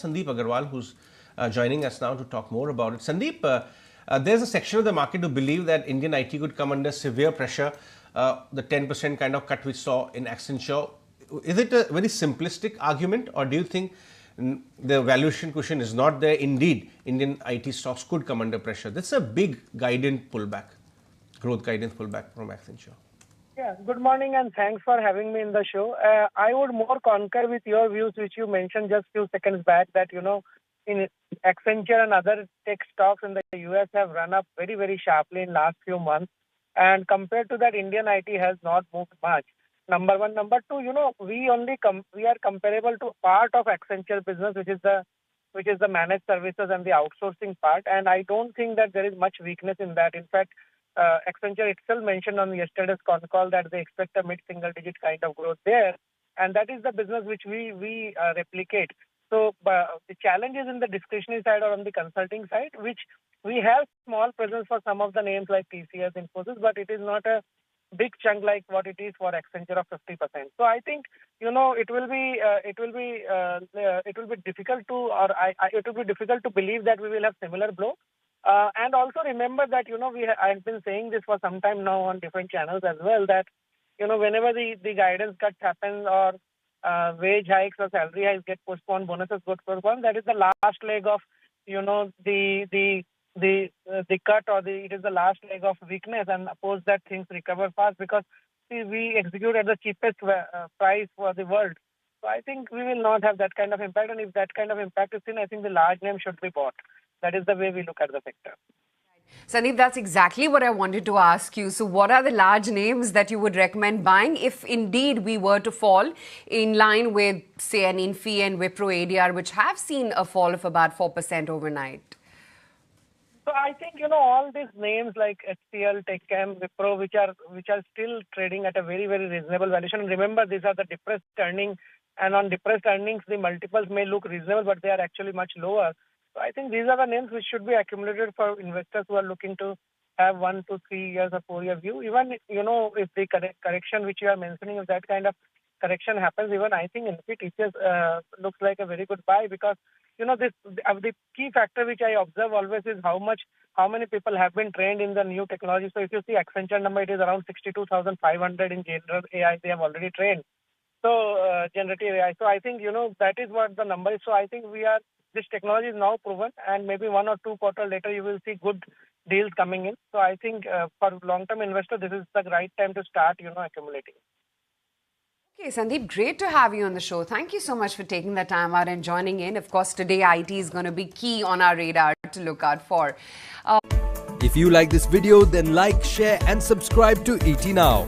Sandip Agarwal, who's joining us now to talk more about it. Sandeep, there's a section of the market who believe that Indian IT could come under severe pressure. The 10% kind of cut we saw in Accenture. Is it a very simplistic argument, or do you think the valuation cushion is not there? Indeed, Indian IT stocks could come under pressure. That's a big guidance pullback, growth guidance pullback from Accenture. Yeah, good morning and thanks for having me in the show. I would more concur with your views, which you mentioned just few seconds back, that, in Accenture and other tech stocks in the US have run up very, very sharply in last few months. And compared to that, Indian IT has not moved much. Number one. Number two, we are comparable to part of Accenture business, which is the managed services and the outsourcing part. And I don't think that there is much weakness in that. In fact, Accenture itself mentioned on yesterday's con call that they expect a mid-single digit kind of growth there. And that is the business which we replicate. So the challenge is in the discretionary side or on the consulting side, which we have small presence for some of the names like TCS, Infosys, but it is not a big chunk like what it is for Accenture of 50%. So I think it will be difficult to believe that we will have similar blow. And also remember that I've been saying this for some time now on different channels as well, that whenever the guidance cuts happen or wage hikes or salary hikes get postponed, bonuses get postponed, that is the last leg of the cut, or it is the last leg of weakness, and suppose that things recover fast, because we execute at the cheapest price for the world. So I think we will not have that kind of impact, and if that kind of impact is seen, I think the large name should be bought. That is the way we look at the sector. Sandeep, that's exactly what I wanted to ask you. So what are the large names that you would recommend buying if indeed we were to fall in line with, say, an Infi and Wipro ADR, which have seen a fall of about 4% overnight? So I think, all these names like HCL, TechM, Wipro, which are still trading at a very, very reasonable valuation. And remember, these are the depressed earnings, and on depressed earnings, the multiples may look reasonable, but they are actually much lower. So I think these are the names which should be accumulated for investors who are looking to have 1 to 3 years or 4 year view. Even, if the correction which you are mentioning, if that kind of correction happens, even I think Infi TCS looks like a very good buy, because, the key factor which I observe always is how many people have been trained in the new technology. So if you see Accenture number, it is around 62,500 in general AI they have already trained. So generative AI. So I think, that is what the number is. So I think this technology is now proven, and maybe 1 or 2 quarters later, you will see good deals coming in. So I think for long-term investor, this is the right time to start, accumulating. Okay, Sandeep, great to have you on the show. Thank you so much for taking the time out and joining in. Of course, today IT is going to be key on our radar to look out for. If you like this video, then like, share and subscribe to ET Now.